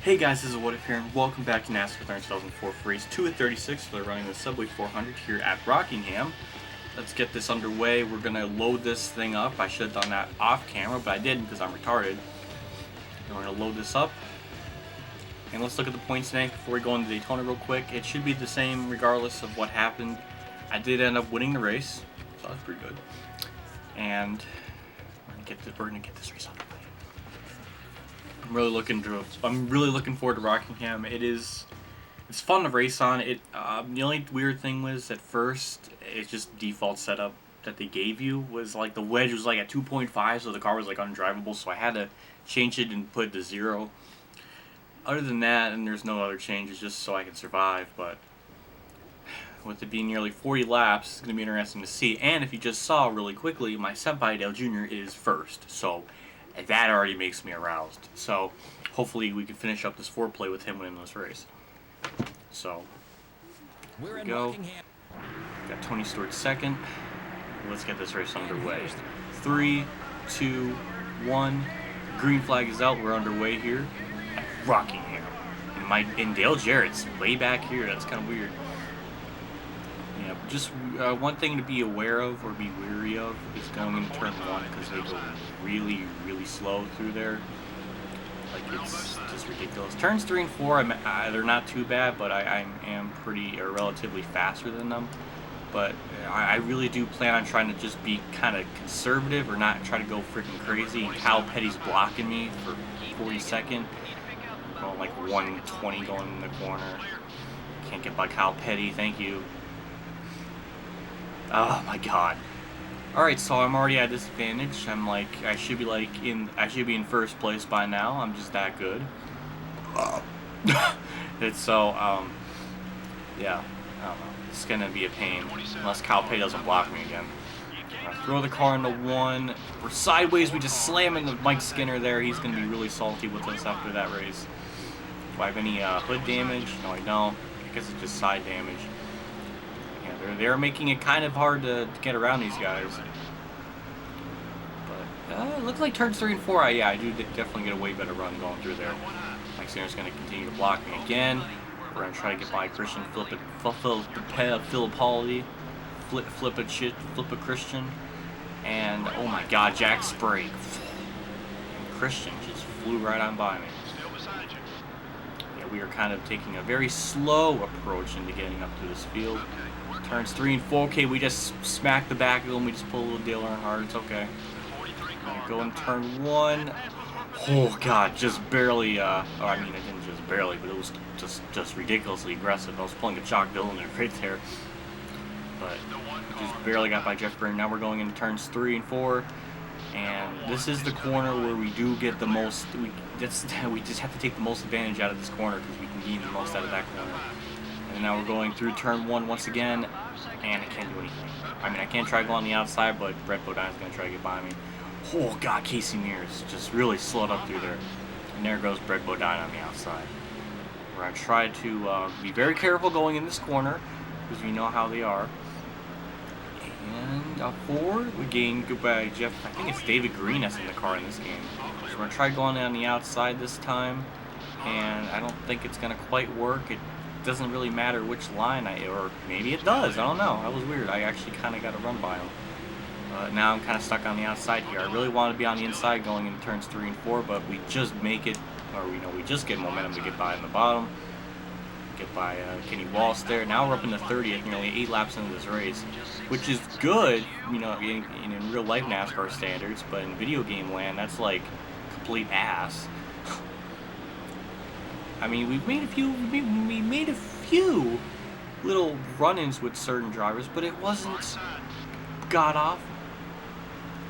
Hey guys, this is What If here, and welcome back to NASCAR 2004 for race 2 at 36. They're running the Subway 400 here at Rockingham. Let's get this underway. We're going to load this thing up. I should have done that off camera, but I didn't because I'm retarded. And we're going to load this up. And let's look at the points today before we go into Daytona real quick. It should be the same regardless of what happened. I did end up winning the race, so that's pretty good. And we're going to get this race underway. I'm really looking forward to Rockingham. It's fun to race on. The only weird thing was at first it's just default setup that they gave you was like the wedge was like at 2.5, so the car was like undrivable. So I had to change it and put it to 0. Other than that, and there's no other changes, just so I can survive. But with it being nearly 40 laps, it's gonna be interesting to see. And if you just saw really quickly, my senpai Dale Jr. is first, so that already makes me aroused. So hopefully we can finish up this foreplay with him winning this race. So here we go. Got Tony Stewart second. Let's get this race underway. 3, 2, 1. Green flag is out. We're underway here at Rockingham. And Dale Jarrett's way back here. That's kind of weird. Yeah, just one thing to be aware of or be wary of is going into turn 1 because they go really, really slow through there. Like, it's just ridiculous. Turns 3 and 4, they're not too bad, but I am pretty relatively faster than them. But I really do plan on trying to just be kind of conservative or not try to go freaking crazy. And Kyle Petty's blocking me for 42nd. Going like 120 going in the corner. Can't get by Kyle Petty, thank you. Oh my god. Alright, so I'm already at disadvantage. I should be in first place by now. I'm just that good. It's so, yeah, I don't know. It's gonna be a pain. Unless Kyle Petty doesn't block me again. Throw the car into 1. We're sideways, we just slam into Mike Skinner there. He's gonna be really salty with us after that race. Do I have any hood damage? No, I don't. I guess it's just side damage. They're making it kind of hard to get around these guys. But it looks like turns 3 and 4. Yeah, I do definitely get a way better run going through there. Mike Skinner's going to continue to block me again. We're going to try to get by Christian Fittipaldi. Flip a Christian. And oh my god, Jack Sprague. And Christian just flew right on by me. Yeah, we are kind of taking a very slow approach into getting up to this field. Turns 3 and 4. Okay, we just smacked the back of them. We just pulled a little Dale Earnhardt. It's okay. Go in turn 1. Oh god, just barely. I didn't just barely, but it was just ridiculously aggressive. I was pulling a Jock Dillon right there, but just barely got by Jeff Byrne. Now we're going into turns 3 and 4, and this is the corner where we do get the most. We just have to take the most advantage out of this corner because we can gain the most out of that corner. And now we're going through turn 1 once again, and I can't do anything. I can't try to go on the outside, but Brett Bodine's going to try to get by me. Oh, God, Casey Mears just really slowed up through there. And there goes Brett Bodine on the outside. We're going to try to be very careful going in this corner, because we know how they are. And 4, we gain goodbye Jeff. I think it's David Green that's in the car in this game. So we're going to try going on the outside this time, and I don't think it's going to quite work. It doesn't really matter which line or maybe it does, I don't know. That was weird. I actually kind of got a run by him. Now I'm kind of stuck on the outside here. I really want to be on the inside going into turns 3 and 4, but we just make it, or we just get momentum to get by in the bottom. Get by Kenny Walsh there. Now we're up in the 30th, nearly 8 laps into this race, which is good, in real life NASCAR standards, but in video game land, that's like complete ass. We made a few little run-ins with certain drivers, but it wasn't god awful.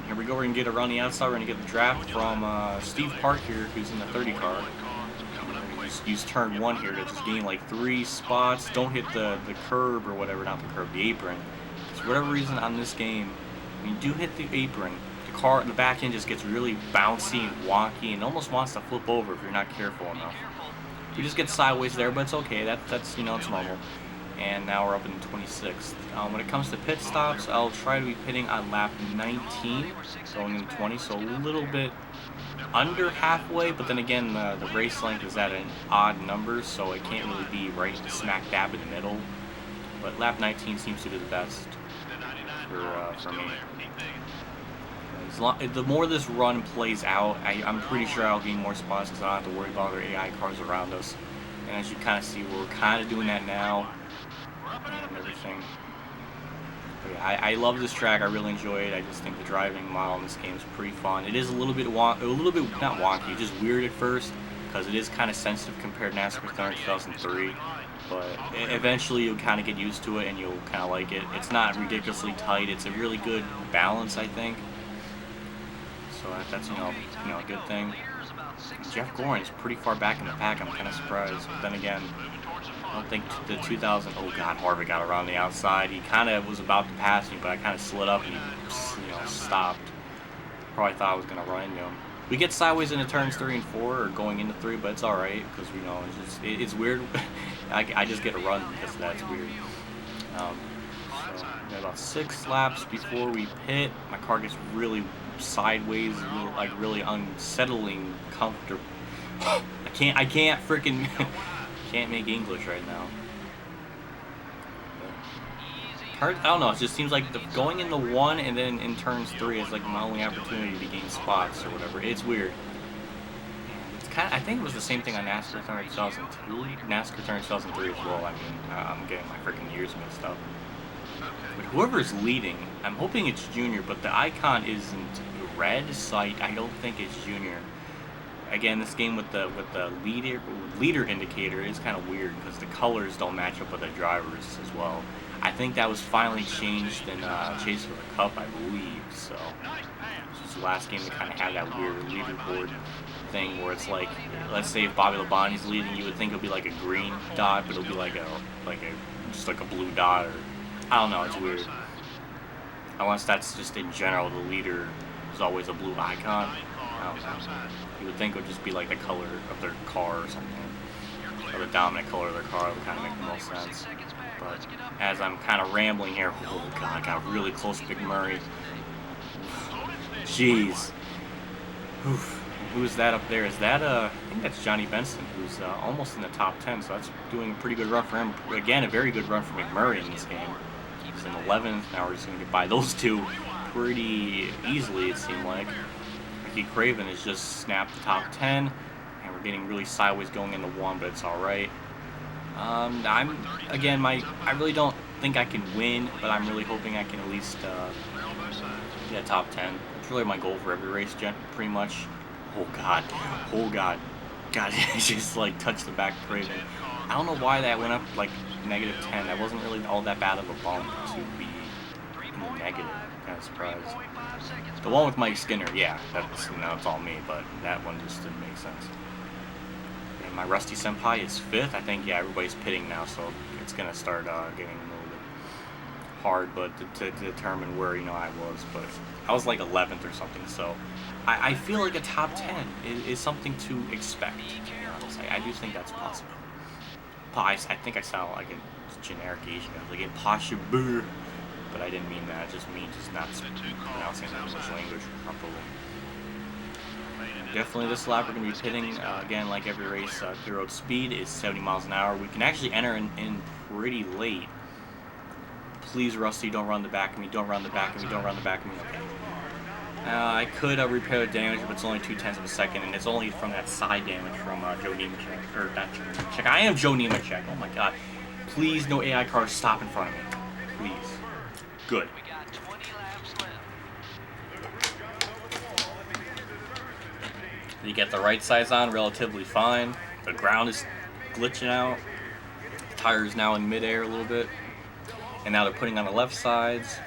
Here we go. We're gonna get around the outside. We're gonna get the draft from Steve Park here, who's in the 30 car. Just use turn 1 here to just gain like 3 spots. Don't hit the curb or whatever, not the curb, the apron. For whatever reason on this game, when you do hit the apron, the back end just gets really bouncy and wonky and almost wants to flip over if you're not careful enough. We just get sideways there, but it's okay. That's it's normal. and now we're up in 26th. When it comes to pit stops, I'll try to be pitting on lap 19, going into 20, so a little bit under halfway, but then again, the race length is at an odd number, so it can't really be right smack dab in the middle. But lap 19 seems to be the best for me. The more this run plays out, I'm pretty sure I'll gain more spots because I don't have to worry about other AI cars around us. And as you kind of see, we're kind of doing that now and everything. But yeah, I love this track. I really enjoy it. I just think the driving model in this game is pretty fun. It is a little bit not wonky, just weird at first because it is kind of sensitive compared to NASCAR 2003. But eventually you'll kind of get used to it and you'll kind of like it. It's not ridiculously tight. It's a really good balance, I think. So that's you know a good thing. Jeff Gordon's pretty far back in the pack. I'm kind of surprised. But then again, I don't think the 2000. Oh God, Harvick got around the outside. He kind of was about to pass me, but I kind of slid up and he stopped. Probably thought I was gonna run into him. We get sideways into turns 3 and 4, or going into 3, but it's all right because it's weird. I just get a run because that's weird. So we got about 6 laps before we pit. My car gets really sideways, like really unsettling, comfortable. I can't freaking can't make English right now. I don't know. It just seems like going into 1 and then in turns 3 is like my only opportunity to gain spots or whatever. It's weird. It's I think it was the same thing on NASCAR 2002, NASCAR 2003 as well. I mean, I'm getting my freaking years mixed up. But whoever's leading, I'm hoping it's Junior, but the icon isn't red, so I don't think it's Junior. Again, this game with the leader indicator is kind of weird because the colors don't match up with the drivers as well. I think that was finally changed in Chase for the Cup, I believe. So this was the last game to kind of have that weird leaderboard thing where it's like, let's say if Bobby Labonte's leading, you would think it would be like a green dot, but it'll be like just like a blue dot, or I don't know. It's weird. Unless that's just in general, the leader is always a blue icon. I don't know. You would think it would just be like the color of their car or something, or the dominant color of their car. It would kind of make the most sense. But as I'm kind of rambling here, oh God, I got really close to McMurray. Jeez. Oof. Who's that up there? Is that I think that's Johnny Benson, who's almost in the top 10. So that's doing a pretty good run for him. Again, a very good run for McMurray in this game. He's in 11th. Now we're just gonna get by those two pretty easily, it seemed like. Ricky Craven has just snapped the top 10, and we're getting really sideways going into 1, but it's all right. I really don't think I can win, but I'm really hoping I can at least get top 10. It's really my goal for every race, pretty much. Oh God, God, it just like touched the back of Craven. I don't know why that went up like -10. That wasn't really all that bad of a bump to be in the negative. Kind of surprised. The one with Mike Skinner, yeah, that's all me, but that one just didn't make sense. My Rusty Senpai is 5th. I think, yeah, everybody's pitting now, so it's going to start getting a little bit hard but to determine where, I was. But I was like 11th or something, so I feel like a top 10 is something to expect. I do think that's possible. I think I sound like a generic Asian. I was like, impossible, but I didn't mean that. It just means not pronouncing the English language properly. Definitely this lap we're going to be pitting, again, like every race, pure road speed is 70 miles an hour. We can actually enter in pretty late. Please, Rusty, don't run the back of me, don't run the back of me, don't run the back of me. Okay. I could repair the damage, but it's only 0.2 of a second, and it's only from that side damage from Joe Nemechek. Or not Joe Nemechek, I am Joe Nemechek, oh my God. Please, no AI cars stop in front of me. Please. Good. You get the right sides on relatively fine. The ground is glitching out. The tire's now in midair a little bit. And now they're putting on the left sides.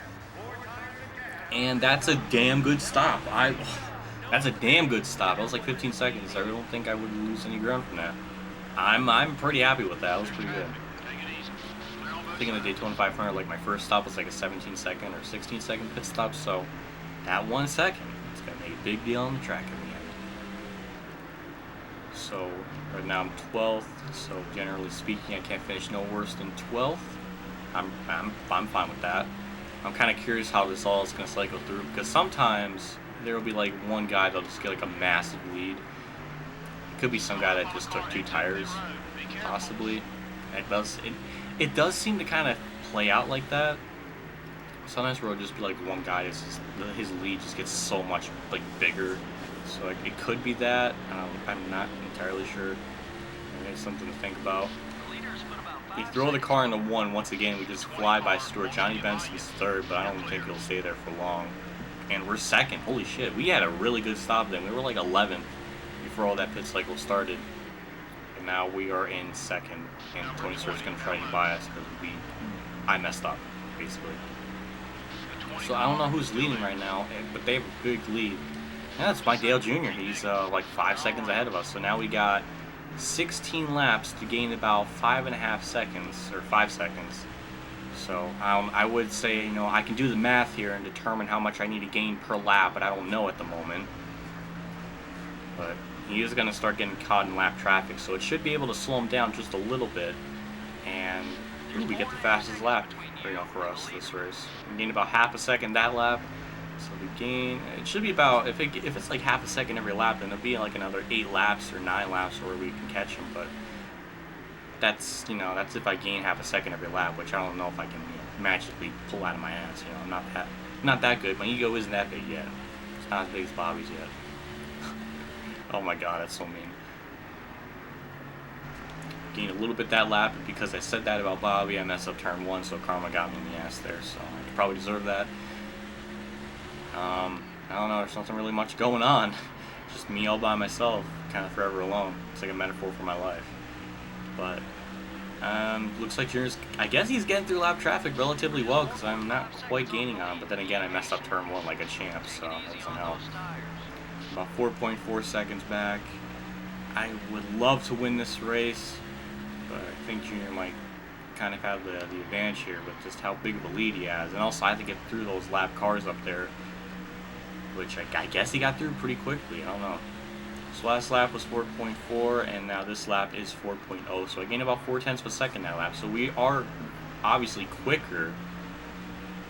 And that's a damn good stop. That's a damn good stop. That was like 15 seconds. I don't think I would lose any ground from that. I'm pretty happy with that. That was pretty good. I think in the Daytona 500, like my first stop was like a 17-second or 16-second pit stop. So that 1 second, it's gonna make a big deal on the track in the end. So right now I'm 12th. So generally speaking, I can't finish no worse than 12th. I'm fine with that. I'm kind of curious how this all is going to cycle through, because sometimes there will be like one guy that'll just get like a massive lead. It could be some guy that just took 2 tires, possibly. It does seem to kind of play out like that. Sometimes where it'll just be like one guy, his lead just gets so much like bigger. So like, it could be that. I'm not entirely sure. It's something to think about. We throw the car into 1 once again. We just fly by Stewart. Johnny Benson's 3rd, but I don't think he'll stay there for long. And we're 2nd. Holy shit! We had a really good stop then. We were like 11th before all that pit cycle started. And now we are in 2nd. And Tony Stewart's gonna try to get by us because I messed up, basically. So I don't know who's leading right now, but they have a big lead. Yeah, it's Mike Dale Jr. He's like 5 seconds ahead of us. So now we got 16 laps to gain about 5.5 seconds, or 5 seconds. So I would say, you know, I can do the math here and determine how much I need to gain per lap, but I don't know at the moment. But he is going to start getting caught in lap traffic, so it should be able to slow him down just a little bit. And we get the fastest lap, you know, for us this race. We gained about half a second that lap. So we gain, it should be about, if it's like half a second every lap, then it'll be like another 8 laps or 9 laps where we can catch him. But that's, you know, that's if I gain half a second every lap, which I don't know if I can, you know, magically pull out of my ass. You know, I'm not that good. My ego isn't that big yet. It's not as big as Bobby's yet. Oh my god, that's so mean. Gained a little bit that lap, but because I said that about Bobby, I messed up turn 1, so karma got me in the ass there. So I could probably deserve that. I don't know, there's nothing really much going on. Just me all by myself, kind of forever alone. It's like a metaphor for my life. But, looks like I guess he's getting through lap traffic relatively well, because I'm not quite gaining on him. But then again, I messed up turn 1 like a champ, so that doesn't help. About 4.4 seconds back. I would love to win this race, but I think Junior might kind of have the advantage here with just how big of a lead he has. And also, I have to get through those lap cars up there, which I guess he got through pretty quickly. I don't know. So last lap was 4.4, and now this lap is 4.0. So I gained about 0.4 of a second that lap. So we are obviously quicker,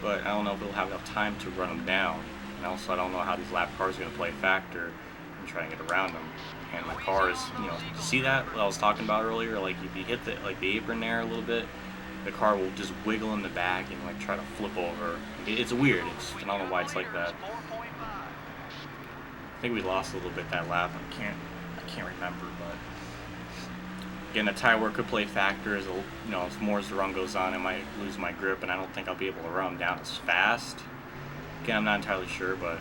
but I don't know if we'll have enough time to run them down. And also, I don't know how these lap cars are going to play a factor in trying to get around them. And my car is, you know, see that what I was talking about earlier? Like if you hit the apron there a little bit, the car will just wiggle in the back and like try to flip over. It's weird. I don't know why it's like that. I think we lost a little bit that lap. I can't remember, but again, the tire wear could play a factor. As you know, as more as the run goes on, I might lose my grip, and I don't think I'll be able to run down as fast. Again, I'm not entirely sure, but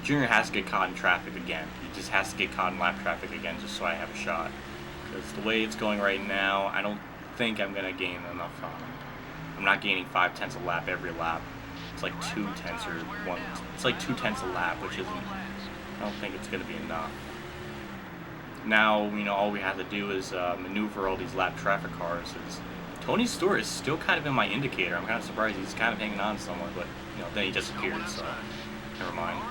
Junior has to get caught in traffic again. He just has to get caught in lap traffic again, just so I have a shot. Because the way it's going right now, I don't think I'm gonna gain enough on him. I'm not gaining 0.5 a lap every lap. It's like 0.2 or 1. It's like 0.2 a lap, which isn't. I don't think it's going to be enough. Now, you know, all we have to do is maneuver all these lap traffic cars. Tony Stewart is still kind of in my indicator. I'm kind of surprised he's kind of hanging on somewhat, but, you know, then he disappeared, so never mind.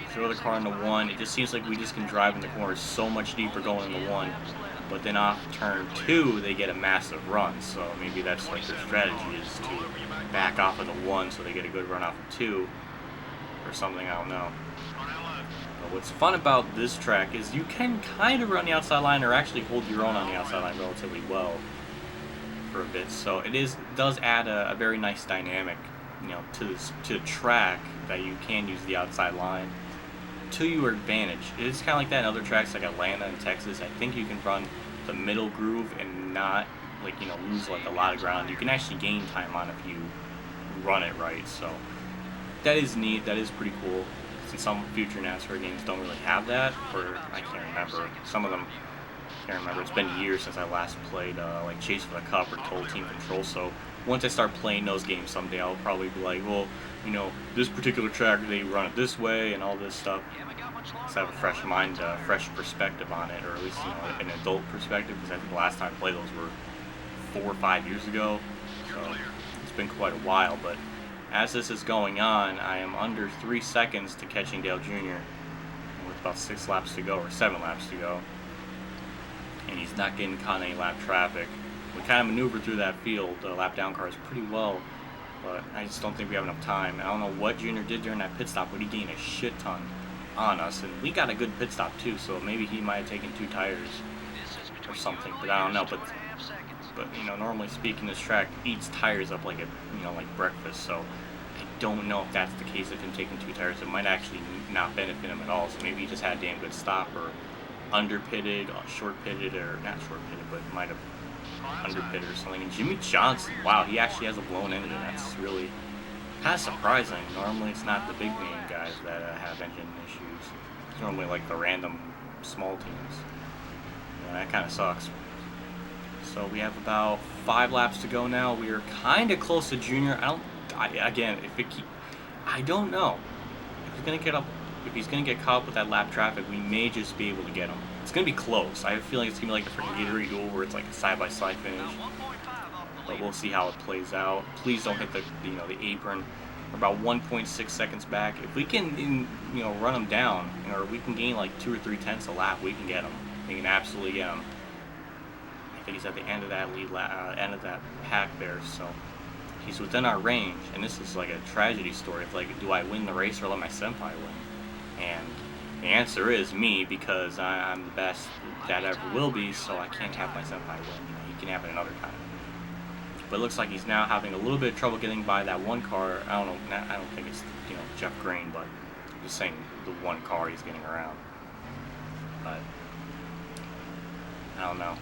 Throw the car into 1. It just seems like we just can drive in the corners so much deeper going into 1. But then off turn 2, they get a massive run. So maybe that's like their strategy is to back off of the 1 so they get a good run off of 2 or something, I don't know. But what's fun about this track is you can kind of run the outside line or actually hold your own on the outside line relatively well for a bit. So it does add a very nice dynamic, you know, to the track, that you can use the outside line to your advantage. It's kind of like that in other tracks like Atlanta and Texas. I think you can run the middle groove and not, like, you know, lose like a lot of ground. You can actually gain time on if you run it right. So that is neat. That is pretty cool. Since some future NASCAR games don't really have that, or I can't remember. Some of them, I can't remember. It's been years since I last played like Chase for the Cup or Total Team Control. So once I start playing those games someday, I'll probably be like, well, you know, this particular track, they run it this way and all this stuff. So I have a fresh mind, fresh perspective on it, or at least, you know, an adult perspective, because I think the last time I played those were 4 or 5 years ago. So it's been quite a while, but as this is going on, I am under 3 seconds to catching Dale Jr. with about 6 laps to go, or 7 laps to go. and he's not getting caught in any lap traffic. We kind of maneuvered through that field, the lap down cars, pretty well, but I just don't think we have enough time. I don't know what Junior did during that pit stop, but he gained a shit ton on us, and we got a good pit stop too, so maybe he might have taken 2 tires or something, but I don't know. But you know, normally speaking, this track eats tires up like like breakfast, so I don't know if that's the case of him taking 2 tires. It might actually not benefit him at all, so maybe he just had a damn good stop, or under pitted, short pitted, or not short pitted, but might have under pitted or something. And Jimmy Johnson, wow, he actually has a blown engine. That's really kind of surprising. Normally it's not the big name guys that have engine issues. It's normally like the random small teams. And that kind of sucks. So we have about 5 laps to go now. We are kind of close to Junior. I don't know if he's gonna get caught up with that lap traffic. We may just be able to get him. It's gonna be close. I have a feeling it's gonna be like the freaking Gatorade duel where it's like a side-by-side finish. But we'll see how it plays out. Please don't hit the apron. We're about 1.6 seconds back. If we can run him down, or we can gain like 2 or 3 tenths a lap, we can get him. We can absolutely get him. I think he's at the end of that end of that pack there, so he's within our range. And this is like a tragedy story. It's like, do I win the race or let my senpai win? And the answer is me, because I'm the best that ever will be, so I can't have my senpai win. He can have it another time. But it looks like he's now having a little bit of trouble getting by that one car. I don't know. I don't think it's Jeff Green, but I'm just saying the one car he's getting around. But I don't know.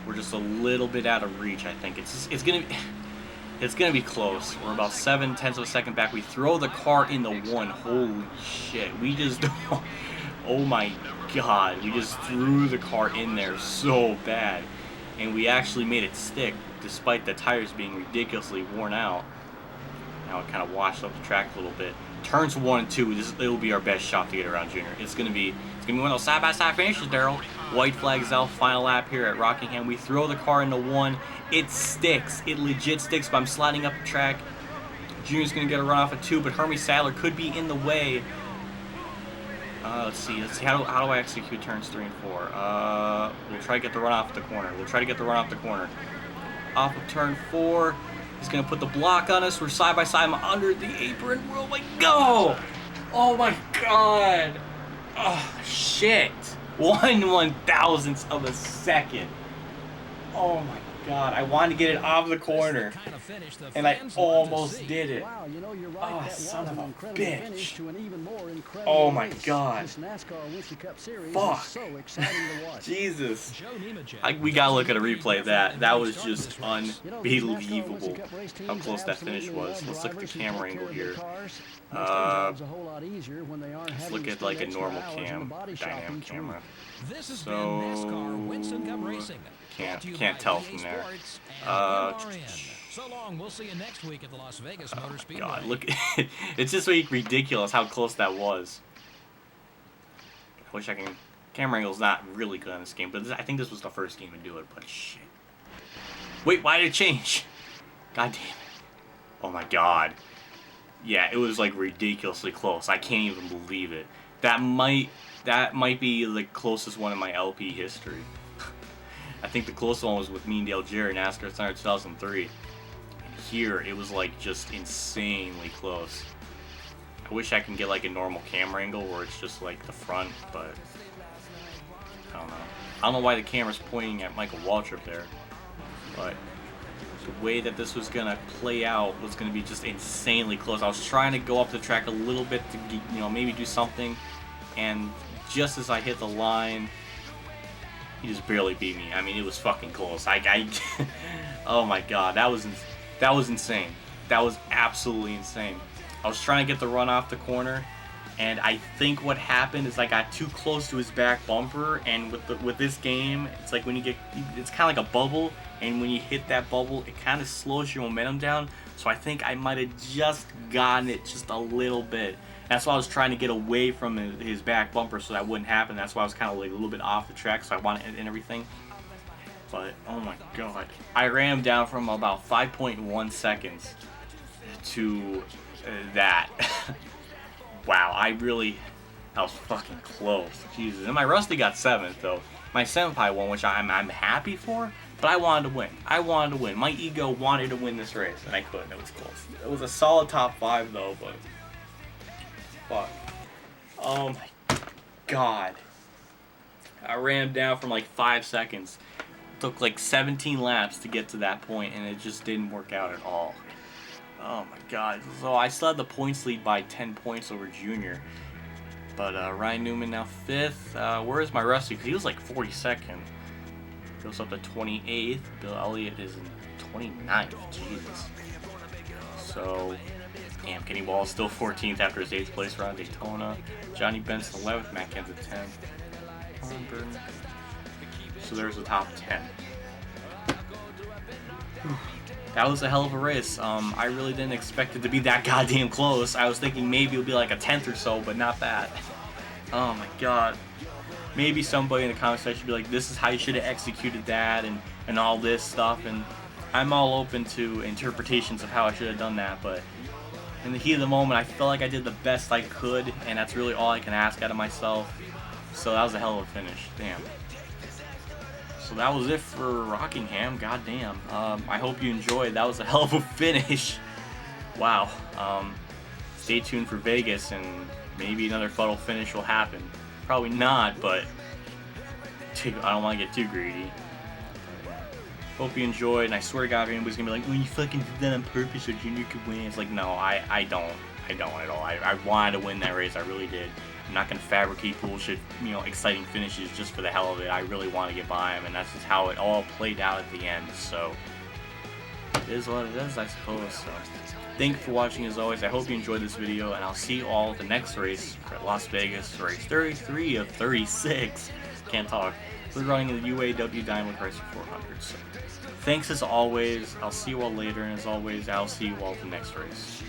We're just a little bit out of reach. I think it's gonna be close. We're about 0.7 of a second back. We throw the car in the one. Holy shit! We just oh my god! We just threw the car in there so bad, and we actually made it stick despite the tires being ridiculously worn out. Now it kind of washed up the track a little bit. Turns 1 and 2. It'll be our best shot to get around Junior. It's gonna be one of those side-by-side finishes, Daryl. White flags out, final lap here at Rockingham. We throw the car into 1. It sticks. It legit sticks, but I'm sliding up the track. Junior's gonna get a run off of 2, but Hermie Sadler could be in the way. Let's see. How do I execute turns 3 and 4? We'll try to get the run off the corner. Off of turn 4. He's going to put the block on us. We're side by side. I'm under the apron. Oh my god! Oh my god! Oh, shit. 1/1000th of a second. Oh my god. I wanted to get it off the corner. And I almost did it. Oh, son of a bitch. Oh my god. Fuck. Jesus. We gotta look at a replay of that. That was just unbelievable how close that finish was. Let's look at the camera angle here. Let's look at like a normal cam, dynamic camera. So can't tell from there. So long. We'll see you next week at the Las Vegas Motor Speedway. God, look, it's just like ridiculous how close that was. I wish I can. Camera angle's not really good on this game, but I think this was the first game to do it. But shit. Wait, why did it change? God damn it! Oh my god. Yeah, it was like ridiculously close. I can't even believe it. That might be the closest one in my LP history. I think the closest one was with me and Dale Jerry, NASCAR Thunder 2003. And here, it was like just insanely close. I wish I can get like a normal camera angle where it's just like the front, but I don't know. I don't know why the camera's pointing at Michael Waltrip there, but the way that this was gonna play out was gonna be just insanely close. I was trying to go up the track a little bit to maybe do something, and just as I hit the line, he just barely beat me. I mean, it was fucking close. Oh my god, that was insane. That was absolutely insane. I was trying to get the run off the corner, and I think what happened is I got too close to his back bumper. And with this game, it's like it's kind of like a bubble, and when you hit that bubble, it kind of slows your momentum down. So I think I might have just gotten it just a little bit. That's why I was trying to get away from his back bumper so that wouldn't happen. That's why I was kind of like a little bit off the track, so I wanted it and everything. But, oh my god. I ran him down from about 5.1 seconds to that. Wow, that was fucking close. Jesus. And my Rusty got 7th, though. My senpai won, which I'm happy for, but I wanted to win. I wanted to win. My ego wanted to win this race, and I couldn't. It was close. It was a solid top 5 though, but fuck. Oh my god. I ran down from like 5 seconds. It took like 17 laps to get to that point, and it just didn't work out at all. Oh my god. So I still had the points lead by 10 points over Junior. But Ryan Newman now 5th. Where is my Rusty? Because he was like 42nd. Goes up to 28th. Bill Elliott is in 29th. Jesus. So, damn, Kenny Ball is still 14th after his 8th place run at Daytona. Johnny Benson 11th. Matt Kenseth 10th. So there's the top 10. That was a hell of a race. I really didn't expect it to be that goddamn close. I was thinking maybe it would be like a 10th or so, but not that. Oh my god. Maybe somebody in the comment section should be like, this is how you should have executed that and all this stuff. And I'm all open to interpretations of how I should have done that, but in the heat of the moment, I felt like I did the best I could, and that's really all I can ask out of myself. So that was a hell of a finish. Damn. So that was it for Rockingham. Goddamn. I hope you enjoyed. That was a hell of a finish. Wow. Stay tuned for Vegas, and maybe another funnel finish will happen. Probably not, but I don't want to get too greedy. Hope you enjoyed, and I swear to God, if anybody's gonna be like, "Well, you fucking did that on purpose so Junior could win," it's like, no, I don't at all. I wanted to win that race. I really did. I'm not gonna fabricate bullshit, exciting finishes just for the hell of it. I really want to get by him, and that's just how it all played out at the end. So it is what it is, I suppose. So thank you for watching as always. I hope you enjoyed this video, and I'll see you all at the next race at Las Vegas, race 33 of 36. Can't talk. We're running the UAW Daimler Chrysler 400. So thanks as always. I'll see you all later, and as always, I'll see you all at the next race.